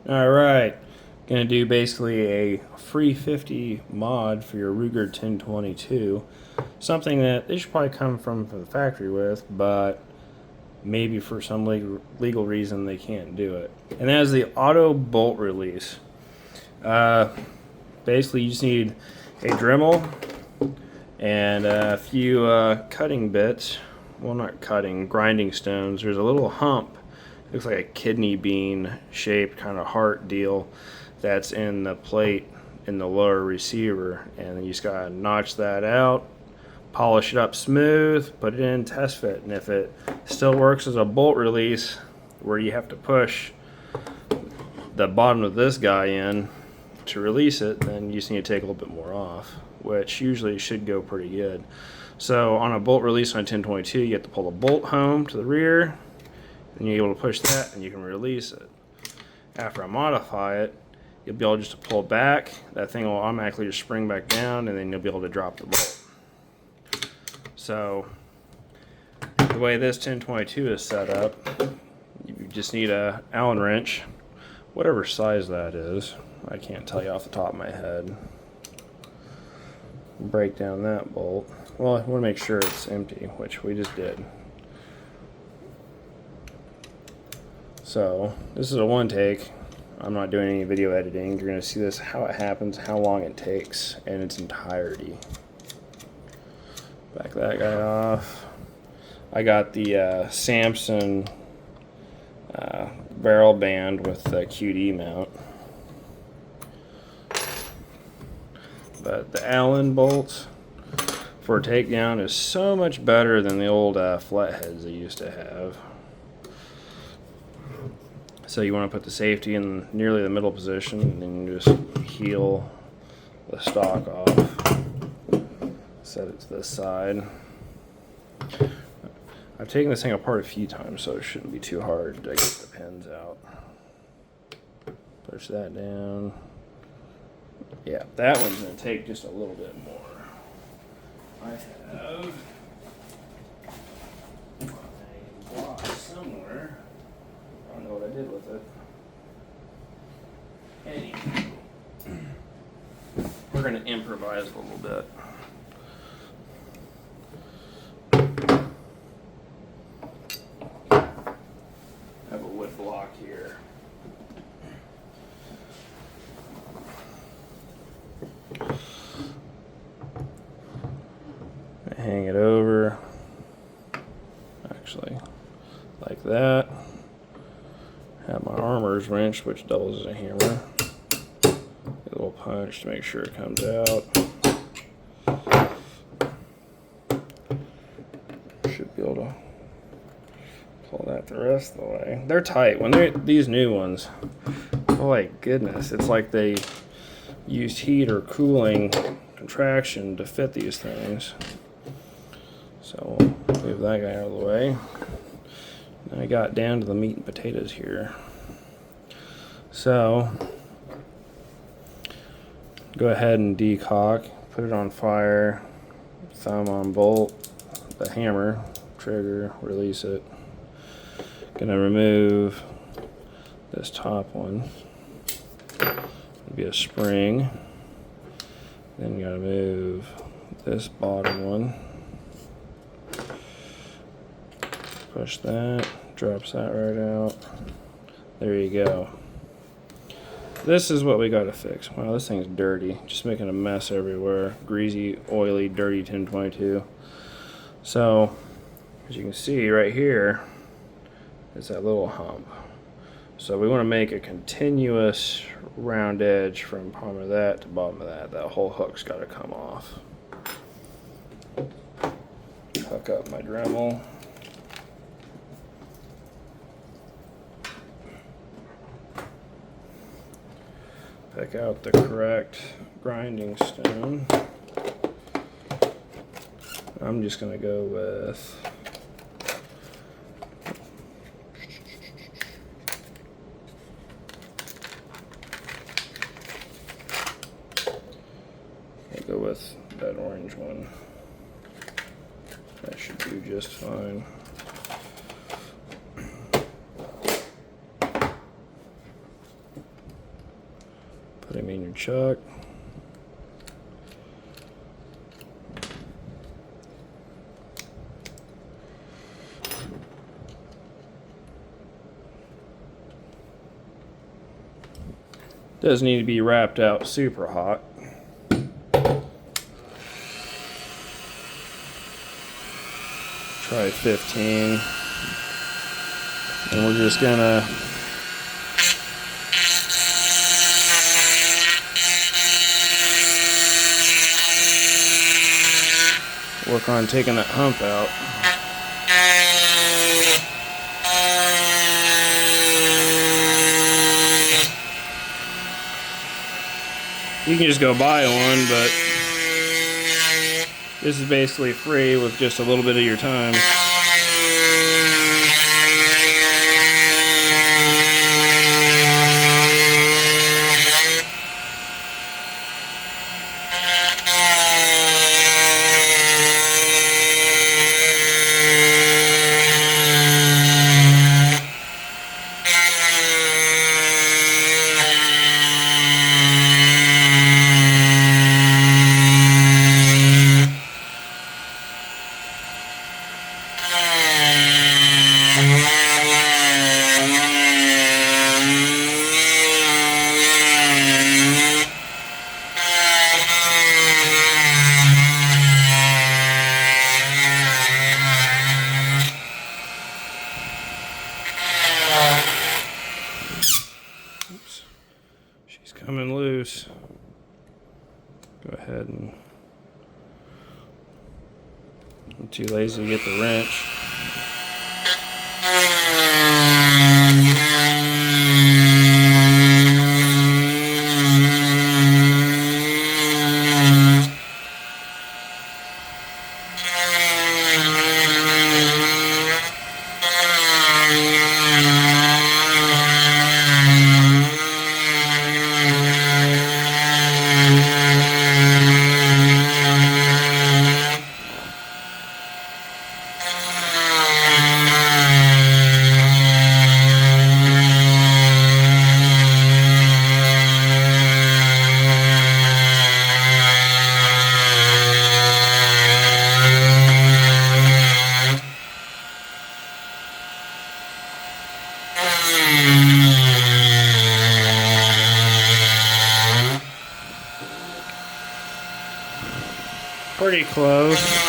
Alright, gonna do basically a free 50 mod for your Ruger 1022. Something that they should probably come from the factory with, but maybe for some legal reason they can't do it. And that is the auto bolt release. Basically you just need a Dremel and a few cutting bits. Well, not cutting, grinding stones. There's a little hump. Looks like a kidney bean shaped kind of heart deal that's in the plate in the lower receiver, and then you just gotta notch that out, polish it up smooth, put it in, test fit, and if it still works as a bolt release where you have to push the bottom of this guy in to release it, then you just need to take a little bit more off, which usually should go pretty good. So on a bolt release on a 1022, you have to pull the bolt home to the rear, and you're able to push that and you can release it. After I modify it, you'll be able just to pull back, that thing will automatically just spring back down, and then you'll be able to drop the bolt. So the way this 1022 is set up, you just need a Allen wrench, whatever size that is. I can't tell you off the top of my head. Break down that bolt. Well, I want to make sure it's empty, which we just did. So this is a one take. I'm not doing any video editing. You're going to see this, how it happens, how long it takes in its entirety. Back that guy off. I got the Samson barrel band with the QD mount. But the Allen bolts for takedown is so much better than the old flatheads they used to have. So you want to put the safety in nearly the middle position, and then you just heel the stock off. Set it to this side. I've taken this thing apart a few times, so it shouldn't be too hard to get the pins out. Push that down. Yeah, that one's going to take just a little bit more. I have a block somewhere. I don't know what I did with it. Anyway, we're going to improvise a little bit. I have a wood block here. Hang it over, actually, like that. Have my armor's wrench, which doubles as a hammer. Get a little punch to make sure it comes out. Should be able to pull that the rest of the way. They're tight. When they're these new ones, oh my goodness, it's like they used heat or cooling contraction to fit these things. So we'll move that guy out of the way. And I got down to the meat and potatoes here. So go ahead and decock, put it on fire, thumb on bolt, the hammer, trigger, release it. Gonna remove this top one. It'll be a spring. Then you gotta move this bottom one. Push that, drops that right out. There you go. This is what we gotta fix. Wow, this thing's dirty. Just making a mess everywhere. Greasy, oily, dirty 1022. So, as you can see right here, is that little hump. So we wanna make a continuous round edge from bottom of that to bottom of that. That whole hook's gotta come off. Hook up my Dremel. Pick out the correct grinding stone. I'm just going to go with that orange one. That should do just fine. Put him in your chuck. Doesn't need to be wrapped out super hot. Try 15. And we're just gonna work on taking that hump out. You can just go buy one, but this is basically free with just a little bit of your time. Oops. She's coming loose. Go ahead and... I'm too lazy to get the wrench. Pretty close.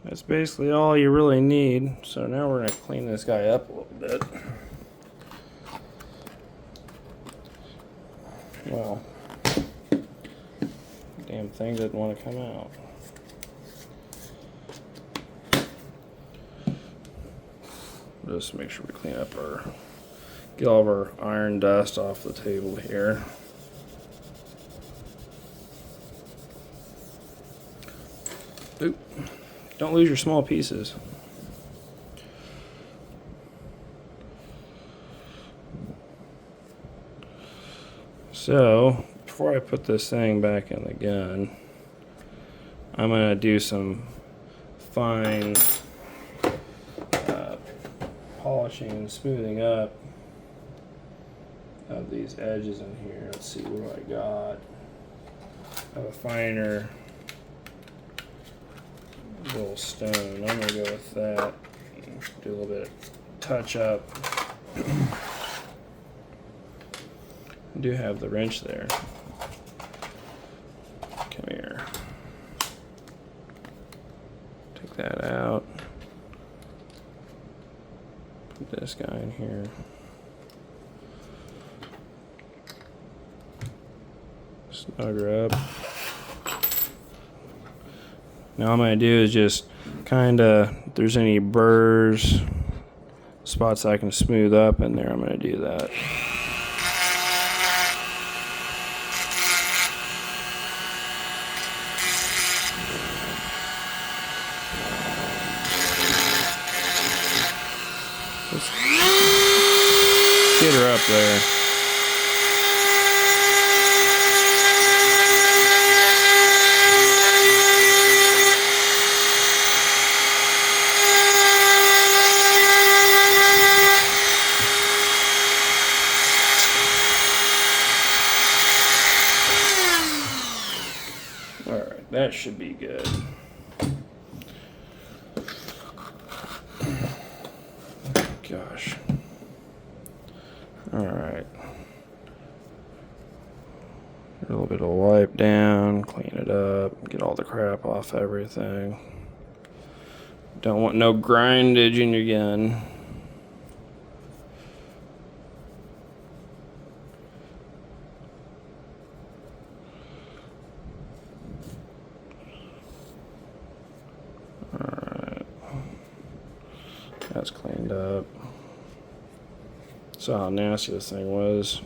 That's basically all you really need. So now we're going to clean this guy up a little bit. Well, damn thing didn't want to come out. Just make sure we clean up get all of our iron dust off the table here. Oop. Don't lose your small pieces. So, before I put this thing back in the gun, I'm going to do some fine polishing and smoothing up of these edges in here. Let's see what I got. I have a finer little stone. I'm going to go with that. Do a little bit of touch up. I do have the wrench there. Come here. Take that out. Put this guy in here. Snug her up. Now all I'm going to do is just kind of, if there's any burrs, spots I can smooth up in there, I'm going to do that. Just get her up there. Alright, that should be good. Gosh. Alright. A little bit of wipe down, clean it up, get all the crap off everything. Don't want no grindage in your gun. Alright. That's cleaned up. Saw how nasty this thing was.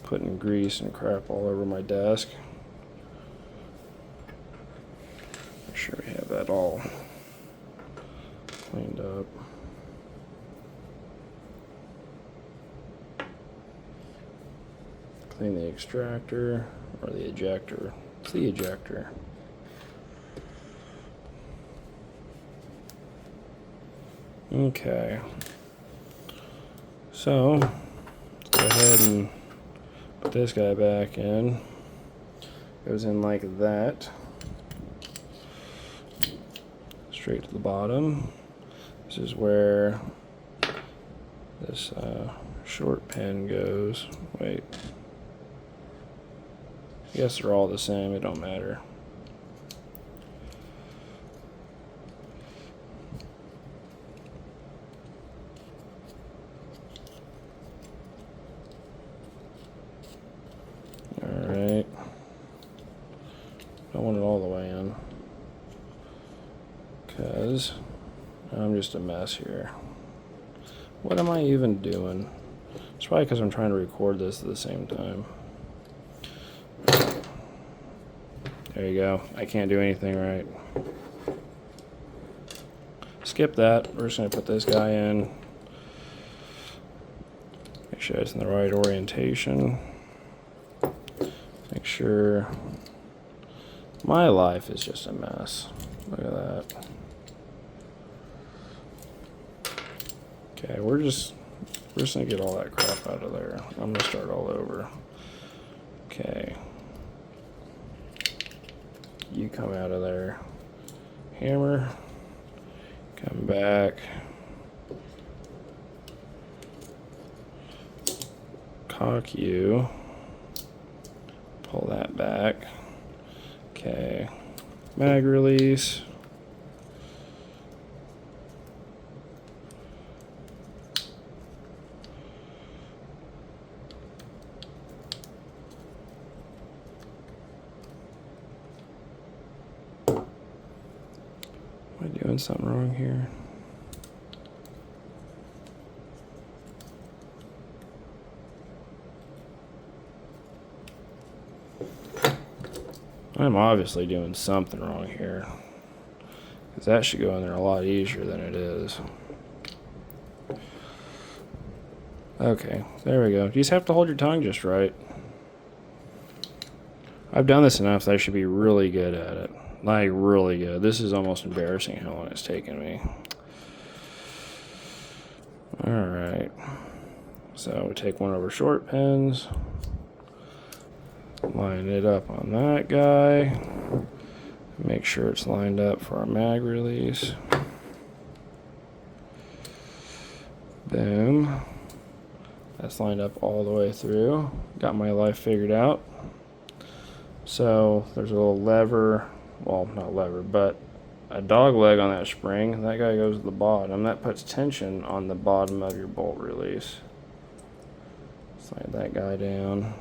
Putting grease and crap all over my desk. Make sure we have that all cleaned up. Clean the extractor or the ejector. It's the ejector. Okay. So, let's go ahead and put this guy back in. Goes in like that. Straight to the bottom. This is where this short pin goes. Wait. I guess they're all the same, it don't matter. Alright. Don't want it all the way in, because I'm just a mess here. What am I even doing? It's probably because I'm trying to record this at the same time. There you go. I can't do anything right. Skip that. We're just going to put this guy in. Make sure it's in the right orientation. Make sure. My life is just a mess. Look at that. Okay, we're just gonna get all that crap out of there. I'm gonna start all over. Okay. You come out of there. Hammer. Come back. Cock you. Pull that back. Okay. Mag release. Am I doing something wrong here? I'm obviously doing something wrong here, because that should go in there a lot easier than it is. Okay, there we go. You just have to hold your tongue just right. I've done this enough that I should be really good at it. Like, really good. This is almost embarrassing how long it's taken me. Alright. So we take one of our short pins. Line it up on that guy. Make sure it's lined up for our mag release. Boom. That's lined up all the way through. Got my life figured out. So there's a little lever, well, not lever, but a dog leg on that spring. That guy goes to the bottom. That puts tension on the bottom of your bolt release. Slide that guy down.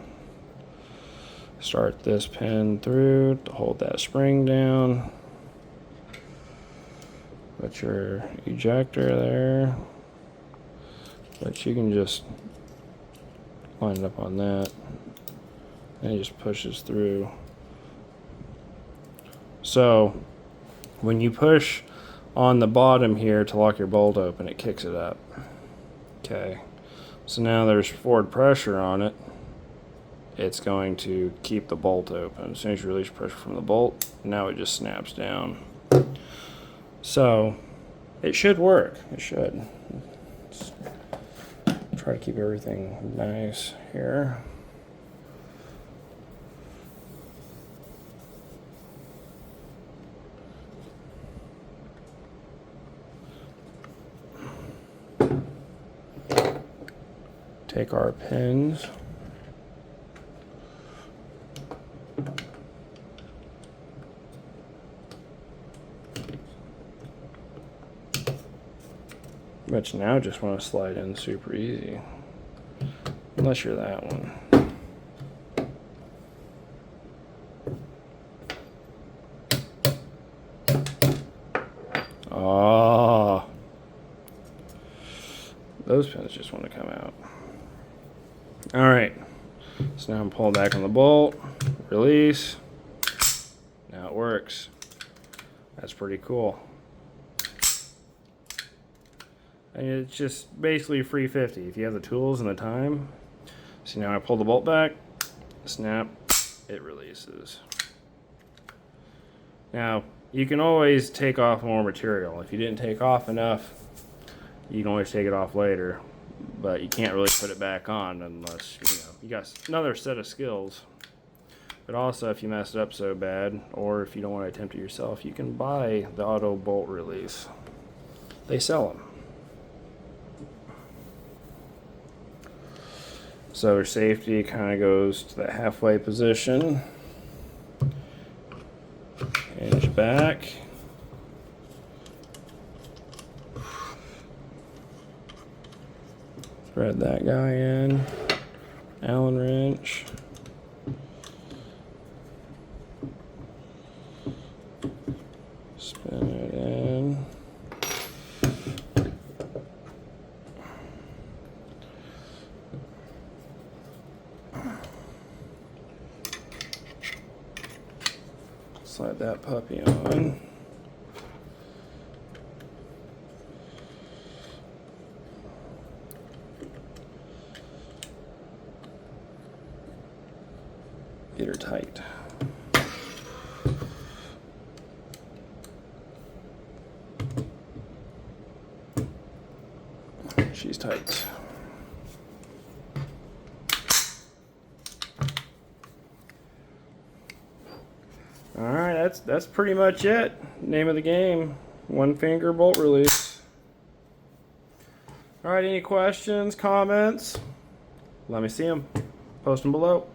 Start this pin through to hold that spring down. Put your ejector there. But you can just line it up on that, and it just pushes through. So when you push on the bottom here to lock your bolt open, it kicks it up. Okay, so now there's forward pressure on it. It's going to keep the bolt open. As soon as you release pressure from the bolt, now it just snaps down. So it should work. It should. Let's try to keep everything nice here. Take our pins. But you now just want to slide in super easy. Unless you're that one. Oh. Those pins just want to come out. Alright. So now I'm pulling back on the bolt. Release. Now it works. That's pretty cool. And it's just basically free 50 if you have the tools and the time. See, now I pull the bolt back, snap, it releases. Now, you can always take off more material. If you didn't take off enough, you can always take it off later, but you can't really put it back on unless, you got another set of skills. But also, if you mess it up so bad, or if you don't want to attempt it yourself, you can buy the auto bolt release. They sell them. So safety kind of goes to that halfway position. Hinge back. Thread that guy in. Allen wrench. Spin it in. Slide that puppy on. Get her tight. She's tight. Alright, that's pretty much it. Name of the game, one finger bolt release. Alright, any questions, comments? Let me see them. Post them below.